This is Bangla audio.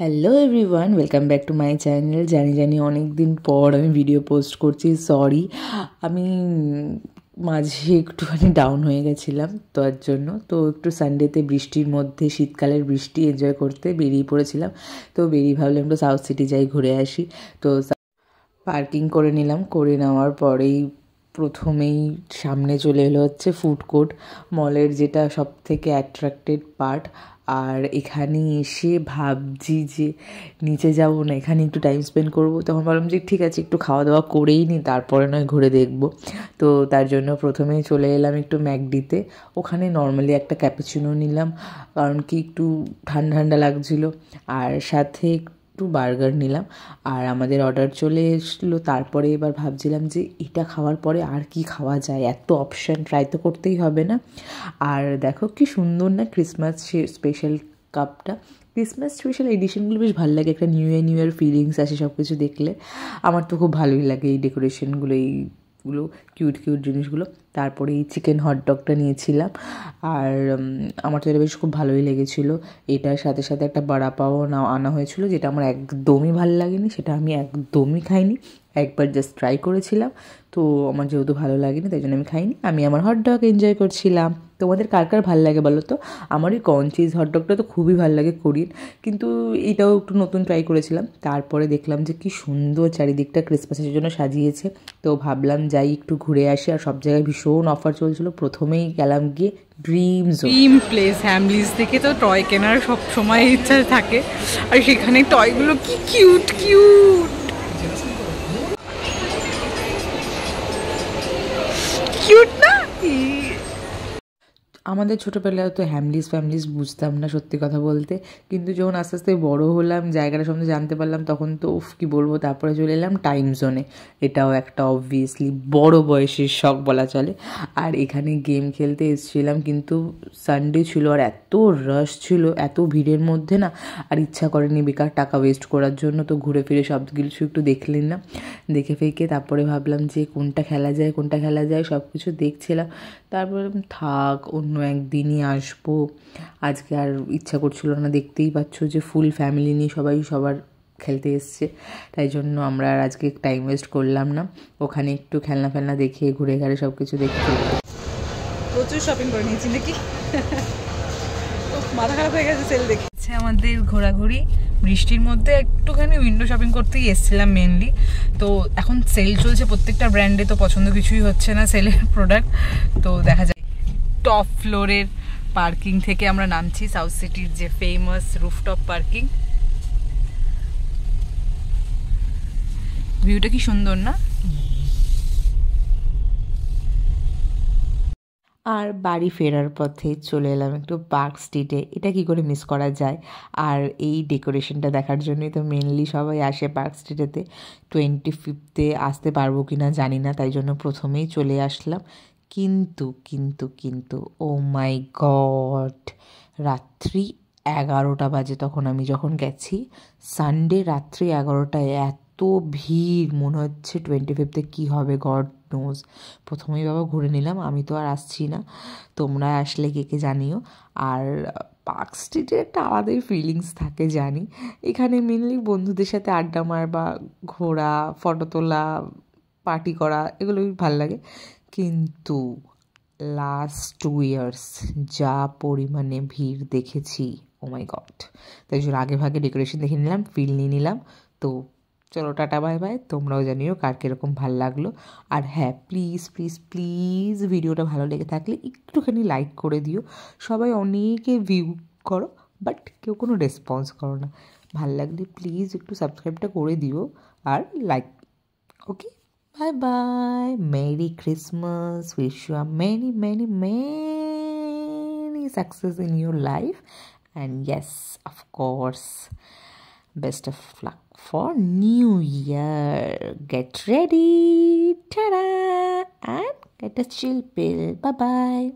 Hello everyone, welcome back to my channel. জানি অনেক দিন পর আমি ভিডিও পোস্ট করছি, সরি। আমি মাঝে একটুখানি ডাউন হয়ে গেছিলাম, তার জন্য তো একটু সানডেতে বৃষ্টির মধ্যে, শীতকালের বৃষ্টি এনজয় করতে বেরিয়ে পড়েছিলাম। তো বেরিয়ে ভাবলাম একটু সাউথ সিটি যাই, ঘুরে আসি। তো পার্কিং করে নিলাম, করে নেওয়ার পরেই প্রথমেই সামনে চলে এলো হচ্ছে ফুড কোর্ট, মলের যেটা সব থেকে অ্যাট্রাক্টেড পার্ট। আর এখানে এসে ভাবছি যে নিচে যাবো না, এখানে একটু টাইম স্পেন্ড করবো। তখন ভাবলাম যে ঠিক আছে, একটু খাওয়া দাওয়া করেই নিই, তারপরে নয় ঘুরে দেখবো। তো তার জন্য প্রথমেই চলে এলাম একটু ম্যাকডিতে। ওখানে নর্মালি একটা ক্যাপুচিনো নিলাম, কারণ কি একটু ঠান্ডা ঠান্ডা লাগছিলো। আর সাথে একটু বার্গার নিলাম। আর আমাদের অর্ডার চলে এসলো। তারপরে এবার ভাবছিলাম যে এটা খাওয়ার পরে আর কি খাওয়া যায়, এত অপশান, ট্রাই তো করতেই হবে না। আর দেখো কি সুন্দর না ক্রিসমাস স্পেশাল কাপটা। ক্রিসমাস স্পেশাল এডিশনগুলো বেশ ভালো লাগে, একটা নিউ ইয়ার ফিলিংস আসে সব কিছু দেখলে। আমার তো খুব ভালোই লাগে এই ডেকোরেশনগুলো, এইগুলো কিউট জিনিসগুলো। তারপরে এই চিকেন হটডগটা নিয়েছিলাম। আর আমার তো এটা বেশ খুব ভালোই লেগেছিলো। এটার সাথে সাথে একটা বড়া পাও আনা হয়েছিল, যেটা আমার একদমই ভালো লাগেনি, সেটা আমি একদমই খাইনি। একবার জাস্ট ট্রাই করেছিলাম, তো আমার যেহেতু ভালো লাগেনি তাই জন্য আমি খাইনি। আমি আমার হটডগ এনজয় করছিলাম। তোমাদের কার কার ভালো লাগে বলো তো? আমার ওই কর্ন চিজ হটডগটা তো খুবই ভালো লাগে, কোরিয়ান, কিন্তু এটাও একটু নতুন ট্রাই করেছিলাম। তারপরে দেখলাম যে কি সুন্দর চারিদিকটা ক্রিসমাসের জন্য সাজিয়েছে, তো ভাবলাম যাই একটু ঘুরে আসি। আর সব জায়গায় ভীষণ অফার চলছিল। প্রথমেই গেলাম গিয়ে ড্রিম প্লেস হ্যামলিজ থেকে, তো টয় কেনার সব সময় ইচ্ছা থাকে। আর সেখানে টয়গুলো কি কিউট কিউট কিউট না? আমাদের ছোটোবেলায় তো ফ্যামলিস বুঝতাম না, সত্যি কথা বলতে। কিন্তু যখন আস্তে আস্তে বড়ো হলাম, জায়গাটা সম্বন্ধে জানতে পারলাম, তখন তো কী বলবো। তারপরে চলে এলাম টাইম জোনে। এটাও একটা অবভিয়াসলি বড় বয়সের শখ বলা চলে। আর এখানে গেম খেলতে এসেছিলাম, কিন্তু সানডে ছিল আর এত রাশ ছিল, এত ভিড়ের মধ্যে না আর ইচ্ছা করেনি বেকার টাকা ওয়েস্ট করার জন্য। তো ঘুরে ফিরে সব কিছু একটু দেখলেন না, দেখে ফেকে তারপরে ভাবলাম যে কোনটা খেলা যায় সব কিছু দেখছিলাম। তারপরে থাক, অন্য একদিনই আসবো, আজকে আর ইচ্ছা করছিল না। দেখতেই পাচ্ছ যে ফুল ফ্যামিলি নিয়ে সবাই সবার খেলতে এসছে, তাই জন্য আমরা আর আজকে টাইম ওয়েস্ট করলাম না। ওখানে একটু খেলনা দেখে ঘুরে ঘাড়ে সব কিছু দেখতে প্রচুর শপিং করে নিয়েছি নাকি, মাথা খারাপ হয়ে গেছে সেল দেখে। আমাদের ঘোরাঘুরি বৃষ্টির মধ্যে একটুখানি উইন্ডো শপিং করতেই এসেছিলাম মেনলি। তো এখন সেল চলছে প্রত্যেকটা ব্র্যান্ডে, তো পছন্দ কিছুই হচ্ছে না সেলের প্রোডাক্ট। তো দেখা যায় টপ ফ্লোরের পার্কিং থেকে আমরা নামছি, সাউথ সিটির যে ফেমাস রুফটপ পার্কিং। ভিউটা কি সুন্দর না? আর বাড়ি ফেরার পথে চলে এলাম একটু পার্ক স্ট্রিটে। এটা কি করে মিস করা যায়? আর এই ডেকোরেশনটা দেখার জন্যই তো মেনলি সবাই আসে পার্ক স্ট্রিটেতে। 25 আসতে পারবো কি না জানি না, তাই জন্য প্রথমেই চলে আসলাম। কিন্তু ও মাই গড, রাত্রি 11টা বাজে তখন আমি যখন গেছি। সানডে রাত্রি 11টায় এত ভিড়, মনে হচ্ছে 25 কী হবে গড নোজ। প্রথমেই বাবা ঘুরে নিলাম, আমি তো আর আসছি না। তোমরা আসলে কে জানিও। আর পার্ক স্ট্রিটের একটা আলাদাই ফিলিংস থাকে জানি। এখানে মেনলি বন্ধুদের সাথে আড্ডা মারবা, ঘোরা, ফটো তোলা, পার্টি করা, এগুলোই ভাল লাগে। কিন্তু লাস্ট 2 ইয়ার্স যা পরিমাণে ভিড় দেখেছি, ও মাই গড। তাই জন্য আগে ভাগে ডেকোরেশন দেখে নিলাম, ফিল নিয়ে নিলাম। তো চলো টাটা বাই বাই। তোমরাও জানিও কার কীরকম ভালো লাগলো। আর হ্যাঁ, প্লিজ ভিডিওটা ভালো লেগে থাকলে একটুখানি লাইক করে দিও। সবাই অনেকে ভিউ করো, বাট কেউ কোনো রেসপন্স করো না। ভালো লাগলে প্লিজ একটু সাবস্ক্রাইবটা করে দিও আর like. Okay, bye bye. Merry Christmas. Wish you a many success in your life. And yes, of course, best of luck for New Year. Get ready. Ta-da. And get a chill pill. Bye bye.